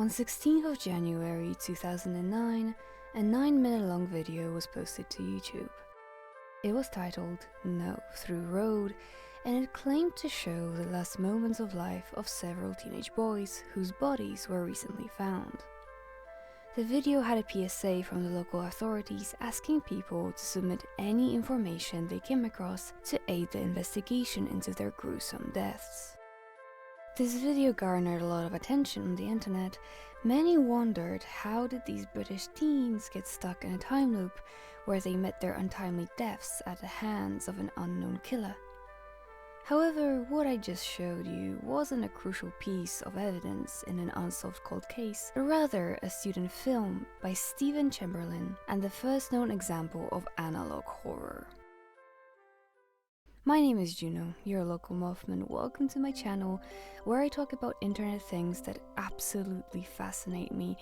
On 16th of January 2009, a 9-minute long video was posted to YouTube. It was titled No Through Road, and it claimed to show the last moments of life of several teenage boys whose bodies were recently found. The video had a PSA from the local authorities asking people to submit any information they came across to aid the investigation into their gruesome deaths. This video garnered a lot of attention on the internet. Many wondered, how did these British teens get stuck in a time loop where they met their untimely deaths at the hands of an unknown killer? However, what I just showed you wasn't a crucial piece of evidence in an unsolved cold case, but rather a student film by Stephen Chamberlain and the first known example of analog horror. My name is Juno, your local Mothman. Welcome to my channel, where I talk about internet things that absolutely fascinate me.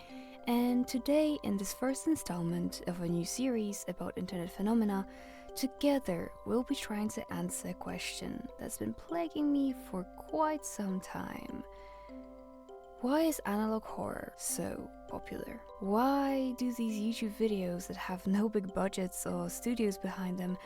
And today, in this first installment of a new series about internet phenomena, together we'll be trying to answer a question that's been plaguing me for quite some time. Why is analog horror so popular? Why do these YouTube videos that have no big budgets or studios behind them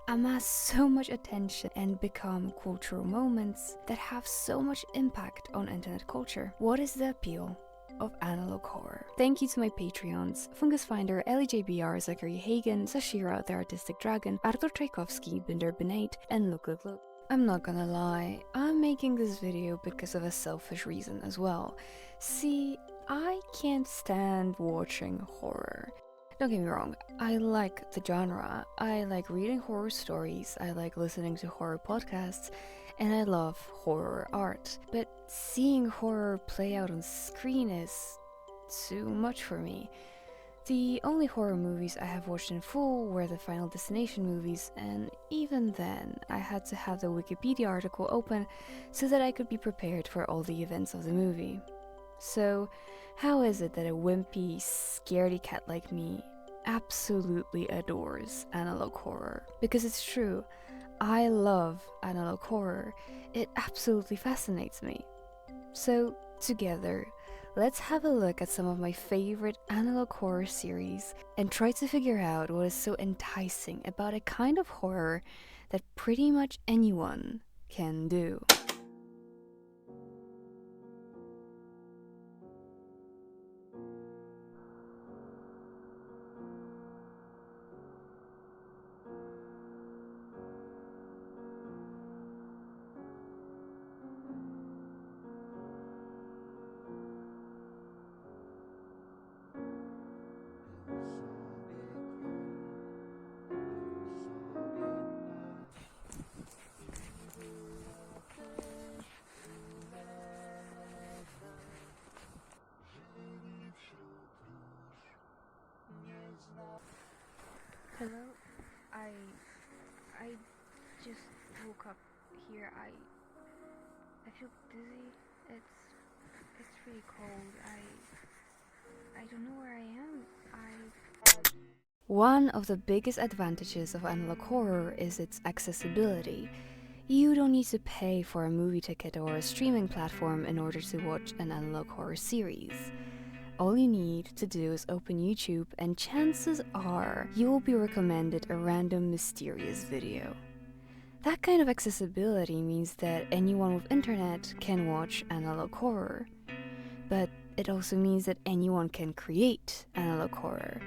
amass so much attention and become cultural moments that have so much impact on internet culture? What is the appeal of analog horror? Thank you to my Patreons, Fungus Finder, LEJBR, Zachary Hagen, Sashira, The Artistic Dragon, Artur Tchaikovsky, Binder Benate, and Look Look Look. I'm not gonna lie, I'm making this video because of a selfish reason as well. See, I can't stand watching horror. Don't get me wrong, I like the genre, I like reading horror stories, I like listening to horror podcasts, and I love horror art. But seeing horror play out on screen is too much for me. The only horror movies I have watched in full were the Final Destination movies, and even then I had to have the Wikipedia article open so that I could be prepared for all the events of the movie. So, how is it that a wimpy, scaredy cat like me absolutely adores analog horror? Because it's true, I love analog horror. It absolutely fascinates me. So, together, let's have a look at some of my favorite analog horror series and try to figure out what is so enticing about a kind of horror that pretty much anyone can do. Hello, I just woke up here. I feel dizzy. It's really cold. I don't know where I am. One of the biggest advantages of analog horror is its accessibility. You don't need to pay for a movie ticket or a streaming platform in order to watch an analog horror series. All you need to do is open YouTube, and chances are you will be recommended a random mysterious video. That kind of accessibility means that anyone with internet can watch analog horror. But it also means that anyone can create analog horror.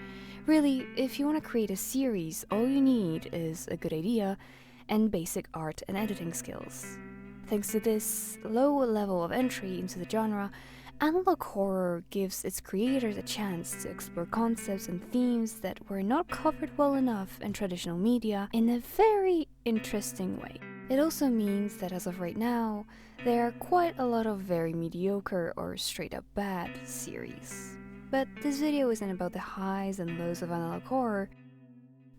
Really, if you want to create a series, all you need is a good idea and basic art and editing skills. Thanks to this low level of entry into the genre, analog horror gives its creators a chance to explore concepts and themes that were not covered well enough in traditional media in a very interesting way. It also means that as of right now, there are quite a lot of very mediocre or straight up bad series. But this video isn't about the highs and lows of analog horror.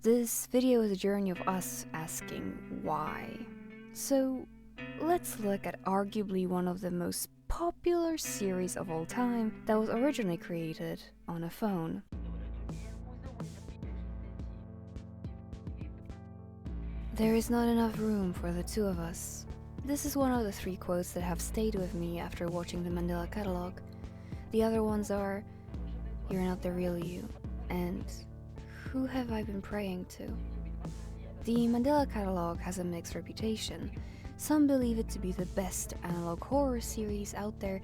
This video is a journey of us asking why. So let's look at arguably one of the most popular series of all time that was originally created on a phone. There is not enough room for the two of us. This is one of the 3 quotes that have stayed with me after watching the Mandela catalog. The other ones are You're Not the Real You and Who Have I Been Praying To? The Mandela catalog has a mixed reputation. Some believe it to be the best analog horror series out there,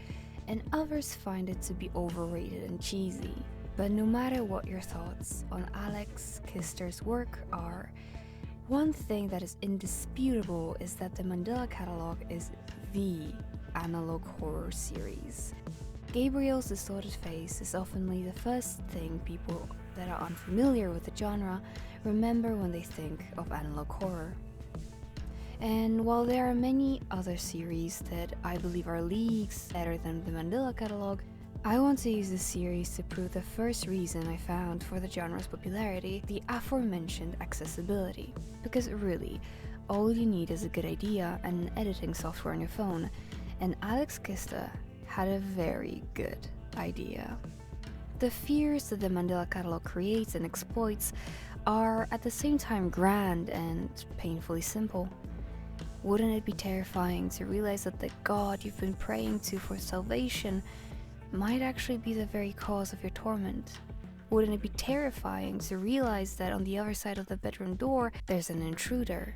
and others find it to be overrated and cheesy. But no matter what your thoughts on Alex Kister's work are, one thing that is indisputable is that the Mandela catalog is the analog horror series. Gabriel's distorted face is oftenly the first thing people that are unfamiliar with the genre remember when they think of analog horror. And while there are many other series that I believe are leagues better than the Mandela catalog, I want to use this series to prove the first reason I found for the genre's popularity, the aforementioned accessibility. Because really, all you need is a good idea and an editing software on your phone, and Alex Kister had a very good idea. The fears that the Mandela catalog creates and exploits are at the same time grand and painfully simple. Wouldn't it be terrifying to realize that the God you've been praying to for salvation might actually be the very cause of your torment? Wouldn't it be terrifying to realize that on the other side of the bedroom door there's an intruder,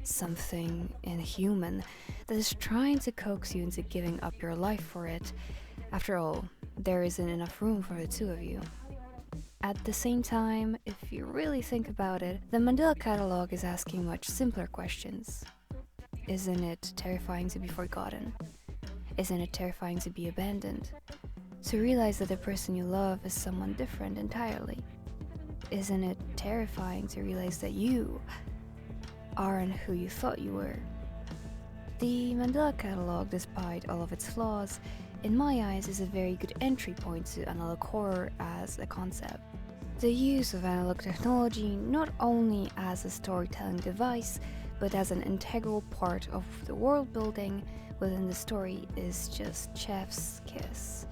something inhuman that is trying to coax you into giving up your life for it? After all, there isn't enough room for the two of you. At the same time, if you really think about it, the Mandela catalog is asking much simpler questions. Isn't it terrifying to be forgotten? Isn't it terrifying to be abandoned? To realize that the person you love is someone different entirely? Isn't it terrifying to realize that you aren't who you thought you were? The Mandela catalog, despite all of its flaws, in my eyes is a very good entry point to analog horror as a concept. The use of analog technology not only as a storytelling device, but as an integral part of the world building within the story is just chef's kiss.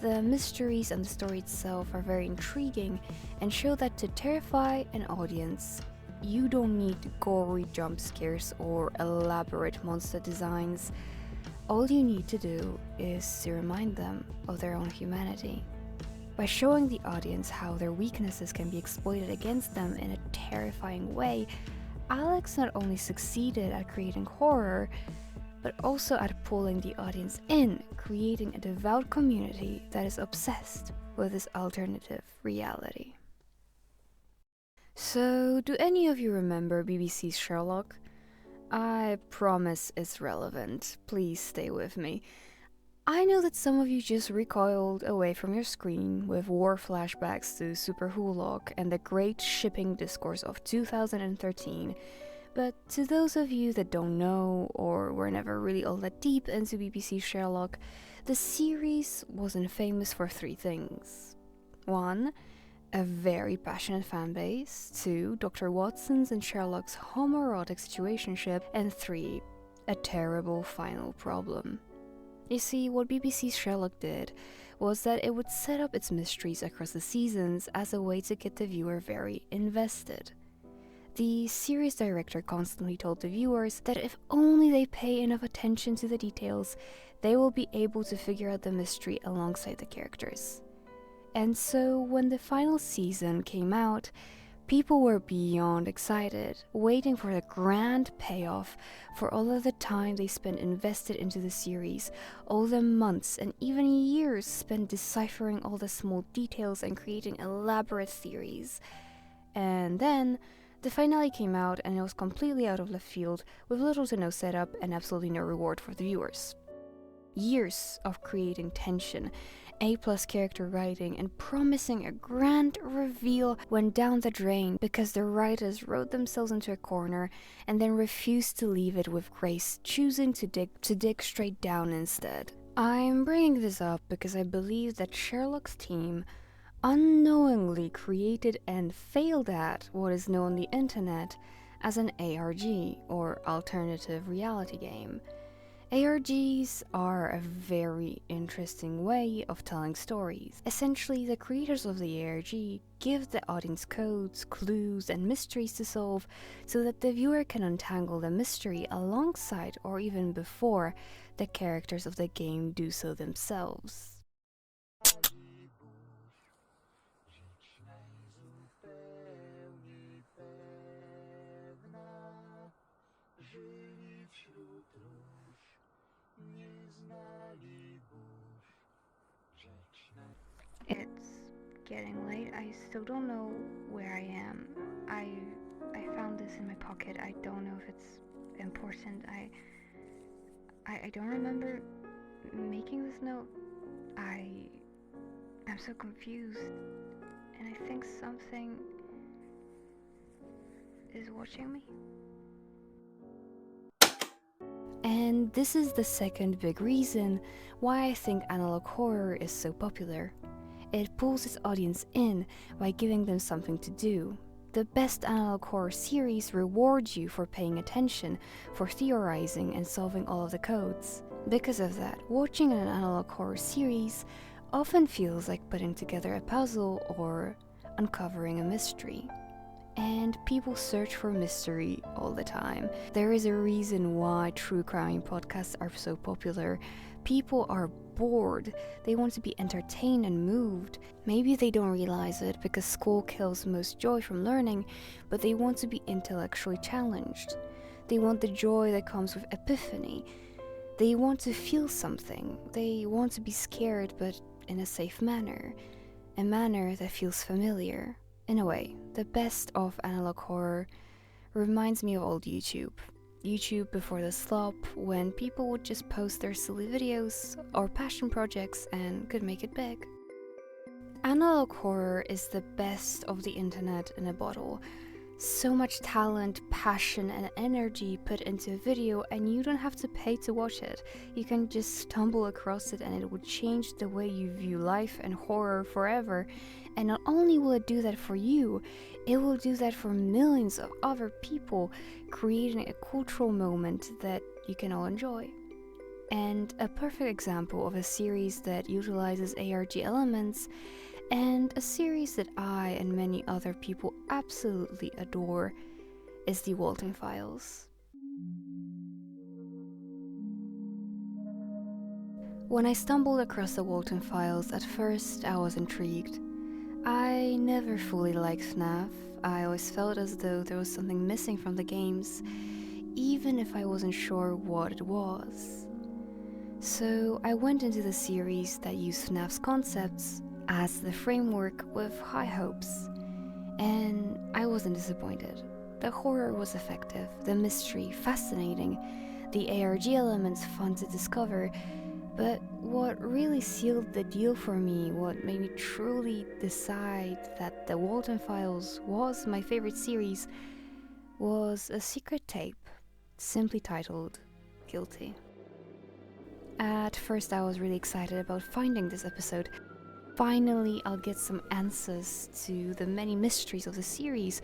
The mysteries and the story itself are very intriguing and show that to terrify an audience, you don't need gory jump scares or elaborate monster designs. All you need to do is to remind them of their own humanity. By showing the audience how their weaknesses can be exploited against them in a terrifying way, Alex not only succeeded at creating horror, but also at pulling the audience in, creating a devout community that is obsessed with this alternative reality. So, do any of you remember BBC's Sherlock? I promise it's relevant. Please stay with me. I know that some of you just recoiled away from your screen with war flashbacks to Super Hulock and the great shipping discourse of 2013, but to those of you that don't know or were never really all that deep into BBC Sherlock, the series wasn't famous for three things. 1. A very passionate fanbase. 2. Dr. Watson's and Sherlock's homoerotic situationship. And 3. A terrible final problem. You see, what BBC's Sherlock did was that it would set up its mysteries across the seasons as a way to get the viewer very invested. The series director constantly told the viewers that if only they pay enough attention to the details, they will be able to figure out the mystery alongside the characters. And so when the final season came out, people were beyond excited, waiting for the grand payoff for all of the time they spent invested into the series, all the months and even years spent deciphering all the small details and creating elaborate theories. And then the finale came out and it was completely out of left field with little to no setup and absolutely no reward for the viewers. Years of creating tension, A+ character writing and promising a grand reveal went down the drain because the writers wrote themselves into a corner and then refused to leave it with grace, choosing to dig straight down instead. I'm bringing this up because I believe that Sherlock's team unknowingly created and failed at what is known on the internet as an ARG, or alternative reality game. ARGs are a very interesting way of telling stories. Essentially, the creators of the ARG give the audience codes, clues, and mysteries to solve so that the viewer can untangle the mystery alongside or even before the characters of the game do so themselves. It's getting late. I still don't know where I am. I found this in my pocket. I don't know if it's important. I don't remember making this note. I'm so confused, and I think something is watching me. And this is the second big reason why I think analog horror is so popular. It pulls its audience in by giving them something to do. The best analog horror series rewards you for paying attention, for theorizing and solving all of the codes. Because of that, watching an analog horror series often feels like putting together a puzzle or uncovering a mystery. And people search for mystery all the time. There is a reason why true crime podcasts are so popular. People are bored. They want to be entertained and moved. Maybe they don't realize it because school kills most joy from learning, but they want to be intellectually challenged. They want the joy that comes with epiphany. They want to feel something. They want to be scared, but in a safe manner. A manner that feels familiar. In a way, the best of analog horror reminds me of old YouTube. YouTube before the slop, when people would just post their silly videos or passion projects and could make it big. Analog horror is the best of the internet in a bottle. So much talent, passion and energy put into a video, and you don't have to pay to watch it. You can just stumble across it and it will change the way you view life and horror forever. And not only will it do that for you, it will do that for millions of other people, creating a cultural moment that you can all enjoy. And a perfect example of a series that utilizes ARG elements, and a series that I and many other people absolutely adore, is the Walton Files. When I stumbled across the Walton Files, at first I was intrigued. I never fully liked FNAF. I always felt as though there was something missing from the games, even if I wasn't sure what it was. So I went into the series that used FNAF's concepts as the framework with high hopes, and I wasn't disappointed. The horror was effective, the mystery fascinating, the ARG elements fun to discover, but what really sealed the deal for me, what made me truly decide that the Walton Files was my favorite series, was a secret tape, simply titled Guilty. At first I was really excited about finding this episode. Finally, I'll get some answers to the many mysteries of the series,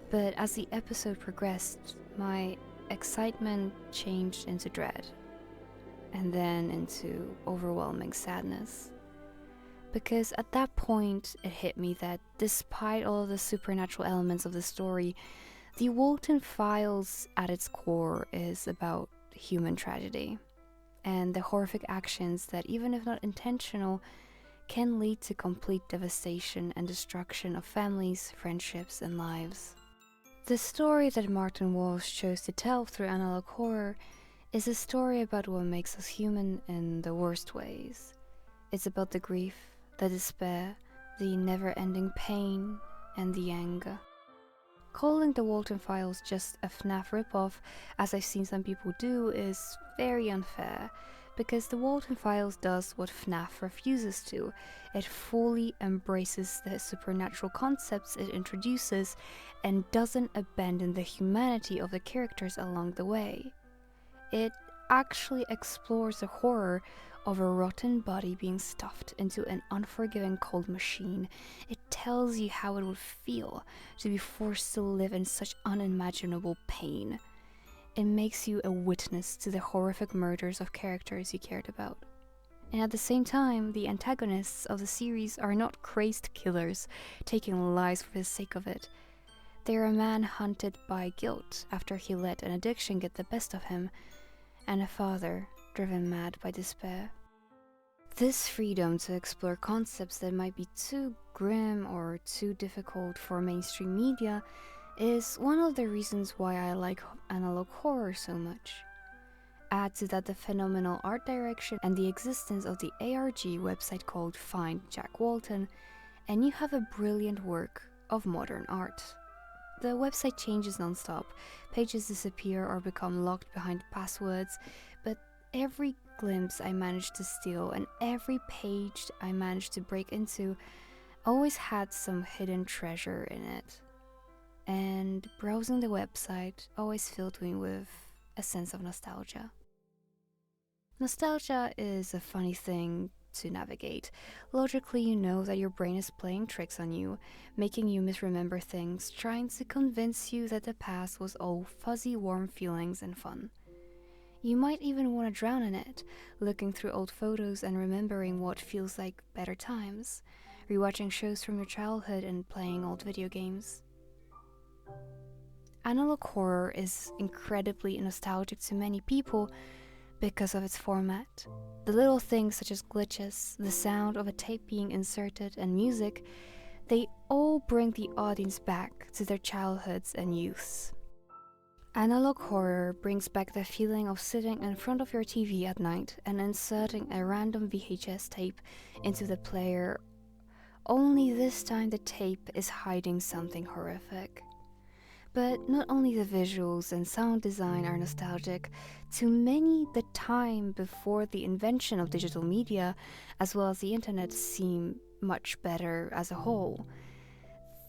but as the episode progressed, my excitement changed into dread, and then into overwhelming sadness. Because at that point, it hit me that despite all of the supernatural elements of the story, the Walton Files at its core is about human tragedy, and the horrific actions that, even if not intentional, can lead to complete devastation and destruction of families, friendships, and lives. The story that Martin Walsh chose to tell through analog horror is a story about what makes us human in the worst ways. It's about the grief, the despair, the never-ending pain, and the anger. Calling the Walton Files just a FNAF ripoff, as I've seen some people do, is very unfair, because the Walton Files does what FNAF refuses to. It fully embraces the supernatural concepts it introduces and doesn't abandon the humanity of the characters along the way. It actually explores the horror of a rotten body being stuffed into an unforgiving cold machine. It tells you how it would feel to be forced to live in such unimaginable pain. It makes you a witness to the horrific murders of characters you cared about. And at the same time, the antagonists of the series are not crazed killers taking lives for the sake of it. They're a man hunted by guilt after he let an addiction get the best of him, and a father driven mad by despair. This freedom to explore concepts that might be too grim or too difficult for mainstream media is one of the reasons why I like analog horror so much. Add to that the phenomenal art direction and the existence of the ARG website called Find Jack Walton, and you have a brilliant work of modern art. The website changes non-stop, pages disappear or become locked behind passwords, but every glimpse I managed to steal and every page I managed to break into always had some hidden treasure in it. And browsing the website always filled me with a sense of nostalgia. Nostalgia is a funny thing to navigate. Logically, you know that your brain is playing tricks on you, making you misremember things, trying to convince you that the past was all fuzzy, warm feelings and fun. You might even want to drown in it, looking through old photos and remembering what feels like better times, rewatching shows from your childhood and playing old video games. Analog horror is incredibly nostalgic to many people because of its format. The little things such as glitches, the sound of a tape being inserted, and music, they all bring the audience back to their childhoods and youths. Analog horror brings back the feeling of sitting in front of your TV at night and inserting a random VHS tape into the player, only this time the tape is hiding something horrific. But not only the visuals and sound design are nostalgic, to many the time before the invention of digital media as well as the internet seem much better as a whole.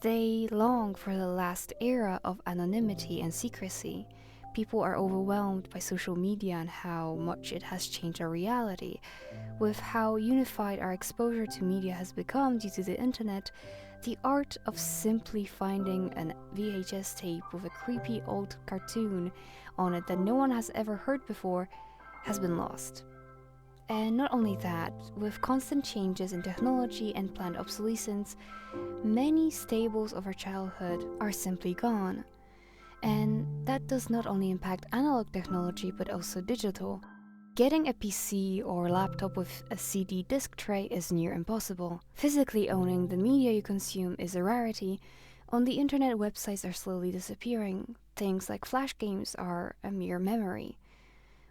They long for the last era of anonymity and secrecy. People are overwhelmed by social media and how much it has changed our reality. With how unified our exposure to media has become due to the internet, the art of simply finding a VHS tape with a creepy old cartoon on it that no one has ever heard before has been lost. And not only that, with constant changes in technology and planned obsolescence, many staples of our childhood are simply gone. And that does not only impact analog technology but also digital. Getting a PC or laptop with a CD disc tray is near impossible. Physically owning the media you consume is a rarity. On the internet, websites are slowly disappearing. Things like flash games are a mere memory.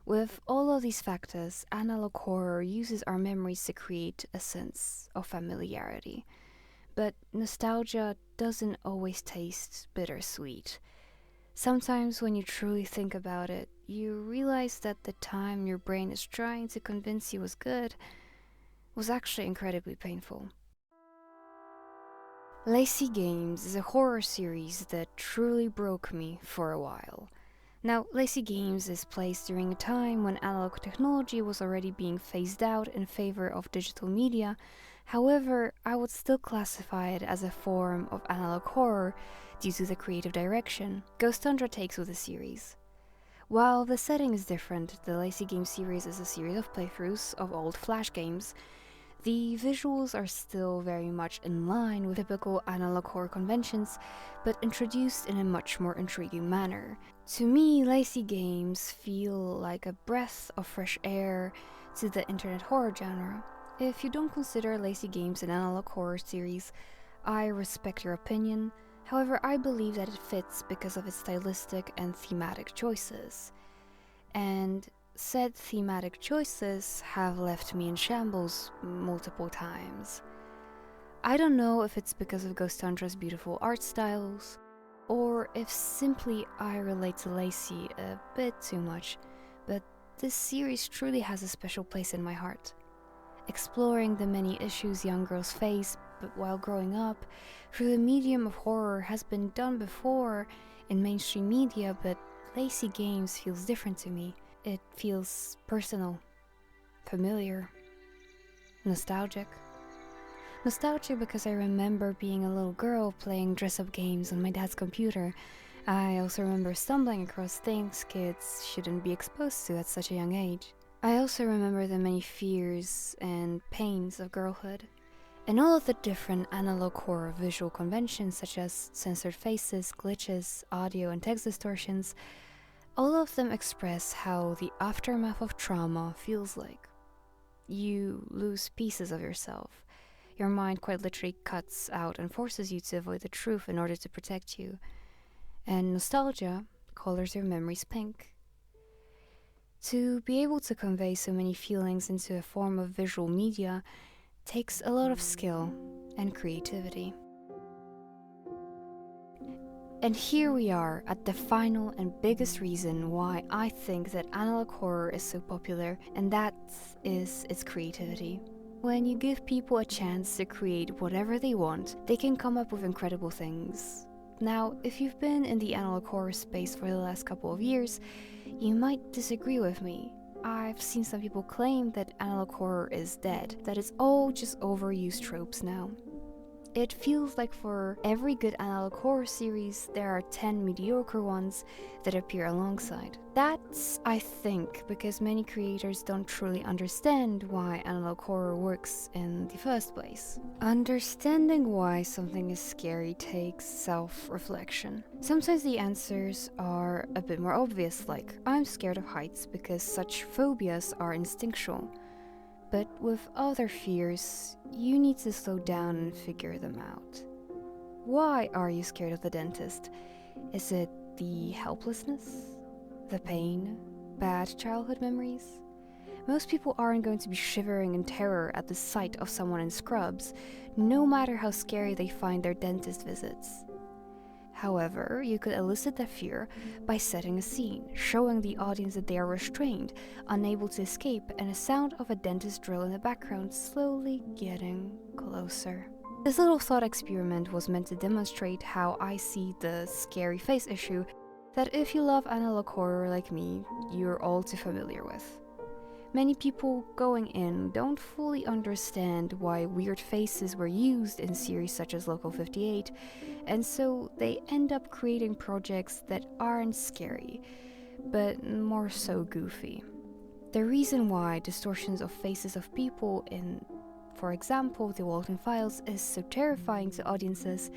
With all of these factors, analog horror uses our memories to create a sense of familiarity. But nostalgia doesn't always taste bittersweet. Sometimes when you truly think about it, you realize that the time your brain is trying to convince you was good was actually incredibly painful. Lazy Games is a horror series that truly broke me for a while. Now, Lazy Games is placed during a time when analog technology was already being phased out in favor of digital media. However, I would still classify it as a form of analog horror due to the creative direction Ghost Tundra takes with the series. While the setting is different, the Lazy Game series is a series of playthroughs of old Flash games. The visuals are still very much in line with typical analog horror conventions, but introduced in a much more intriguing manner. To me, Lazy Games feel like a breath of fresh air to the internet horror genre. If you don't consider Lazy Games an analog horror series, I respect your opinion. However, I believe that it fits because of its stylistic and thematic choices. And said thematic choices have left me in shambles multiple times. I don't know if it's because of Ghost Tundra's beautiful art styles, or if simply I relate to Lacey a bit too much, but this series truly has a special place in my heart. Exploring the many issues young girls face but while growing up through the medium of horror has been done before in mainstream media, but Lazy Games feels different to me. It feels personal, familiar, nostalgic. Nostalgic because I remember being a little girl playing dress-up games on my dad's computer. I also remember stumbling across things kids shouldn't be exposed to at such a young age. I also remember the many fears and pains of girlhood, and all of the different analog horror visual conventions such as censored faces, glitches, audio and text distortions. All of them express how the aftermath of trauma feels like. You lose pieces of yourself. Your mind quite literally cuts out and forces you to avoid the truth in order to protect you. and nostalgia colors your memories pink. To be able to convey so many feelings into a form of visual media takes a lot of skill and creativity. And here we are at the final and biggest reason why I think that analog horror is so popular, and that is its creativity. When you give people a chance to create whatever they want, they can come up with incredible things. Now, if you've been in the analog horror space for the last couple of years, you might disagree with me. I've seen some people claim that analog horror is dead, that it's all just overused tropes now. It feels like for every good analog horror series, there are 10 mediocre ones that appear alongside. That's, I think, because many creators don't truly understand why analog horror works in the first place. Understanding why something is scary takes self-reflection. Sometimes the answers are a bit more obvious, like, I'm scared of heights because such phobias are instinctual. But with other fears, you need to slow down and figure them out. Why are you scared of the dentist? Is it the helplessness? The pain? Bad childhood memories? Most people aren't going to be shivering in terror at the sight of someone in scrubs, no matter how scary they find their dentist visits. However, you could elicit that fear by setting a scene, showing the audience that they are restrained, unable to escape, and a sound of a dentist drill in the background slowly getting closer. This little thought experiment was meant to demonstrate how I see the scary face issue that if you love analog horror like me, you're all too familiar with. Many people going in don't fully understand why weird faces were used in series such as Local 58, and so they end up creating projects that aren't scary, but more so goofy. The reason why distortions of faces of people in, for example, the Walton Files is so terrifying to audiences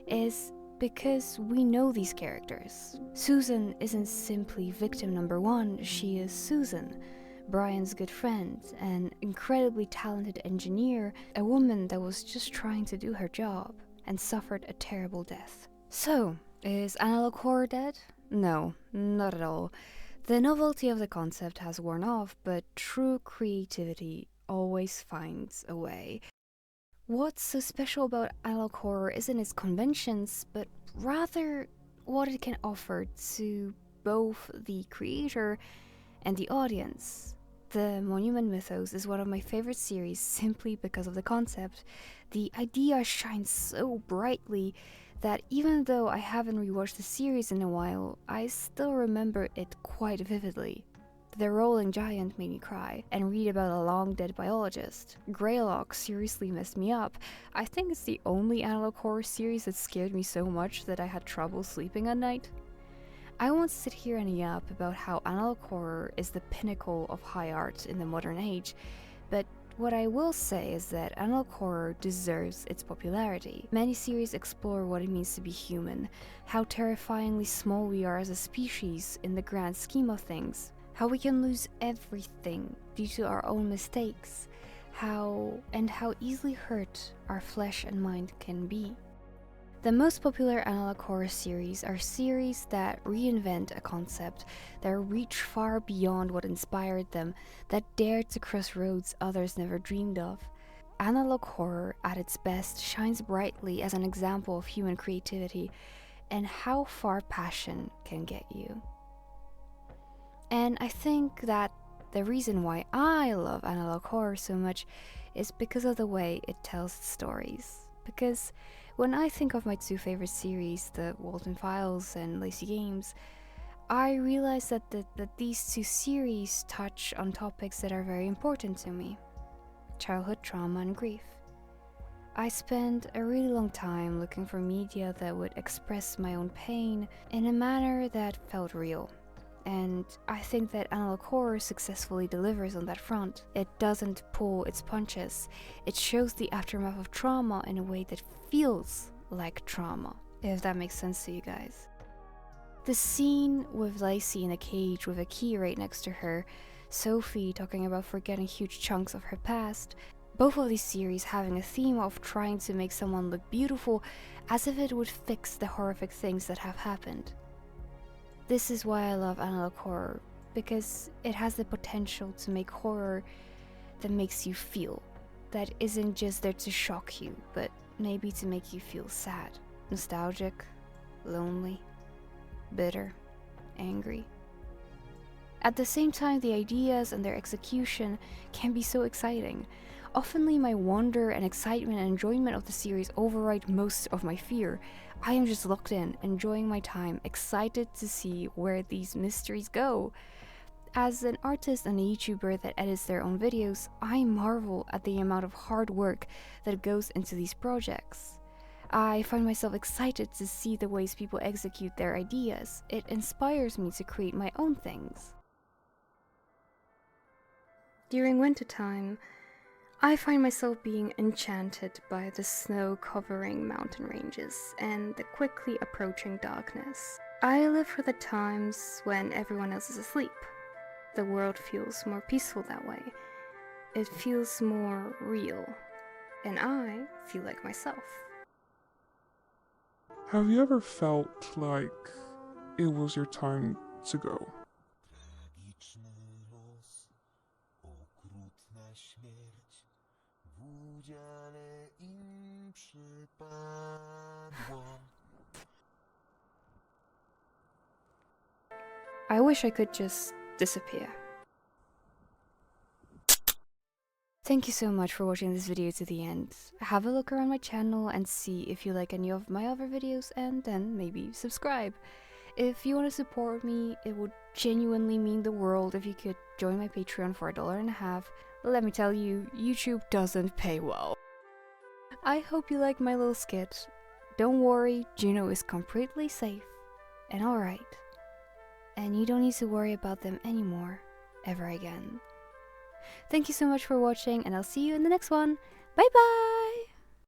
is because we know these characters. Susan isn't simply victim number one, she is Susan, Brian's good friend, an incredibly talented engineer, a woman that was just trying to do her job and suffered a terrible death. So, is analog horror dead? No, not at all. The novelty of the concept has worn off, but true creativity always finds a way. What's so special about analog horror isn't its conventions, but rather what it can offer to both the creator and the audience. The Monument Mythos is one of my favorite series simply because of the concept. The idea shines so brightly that even though I haven't rewatched the series in a while, I still remember it quite vividly. The Rolling Giant made me cry, and read about a long-dead biologist. Greylock seriously messed me up. I think it's the only analog horror series that scared me so much that I had trouble sleeping at night. I won't sit here and yap about how analog horror is the pinnacle of high art in the modern age, but what I will say is that analog horror deserves its popularity. Many series explore what it means to be human, how terrifyingly small we are as a species in the grand scheme of things, how we can lose everything due to our own mistakes, how easily hurt our flesh and mind can be. The most popular analog horror series are series that reinvent a concept, that reach far beyond what inspired them, that dare to cross roads others never dreamed of. Analog horror at its best shines brightly as an example of human creativity and how far passion can get you. And I think that the reason why I love analog horror so much is because of the way it tells its stories. Because when I think of my two favorite series, the Walton Files and Lacey Games, I realize that these two series touch on topics that are very important to me: childhood trauma and grief. I spent a really long time looking for media that would express my own pain in a manner that felt real. And I think that analog horror successfully delivers on that front. It doesn't pull its punches. It shows the aftermath of trauma in a way that feels like trauma, if that makes sense to you guys. The scene with Lacey in a cage with a key right next to her, Sophie talking about forgetting huge chunks of her past, Both of these series having a theme of trying to make someone look beautiful as if it would fix the horrific things that have happened. This is why I love analog horror, because it has the potential to make horror that makes you feel, that isn't just there to shock you, but maybe to make you feel sad, nostalgic, lonely, bitter, angry. At the same time, the ideas and their execution can be so exciting. Oftenly my wonder and excitement and enjoyment of the series override most of my fear. I am just locked in, enjoying my time, excited to see where these mysteries go. As an artist and a YouTuber that edits their own videos, I marvel at the amount of hard work that goes into these projects. I find myself excited to see the ways people execute their ideas. It inspires me to create my own things. During wintertime, I find myself being enchanted by the snow covering mountain ranges and the quickly approaching darkness. I live for the times when everyone else is asleep. The world feels more peaceful that way. It feels more real, and I feel like myself. Have you ever felt like it was your time to go? I wish I could just disappear. Thank you so much for watching this video to the end. Have a look around my channel and see if you like any of my other videos, and then maybe subscribe. If you want to support me, it would genuinely mean the world if you could join my Patreon for $1.50. Let me tell you, YouTube doesn't pay well. I hope you like my little skit. Don't worry, Juno is completely safe and alright. And you don't need to worry about them anymore, ever again. Thank you so much for watching, and I'll see you in the next one. Bye bye!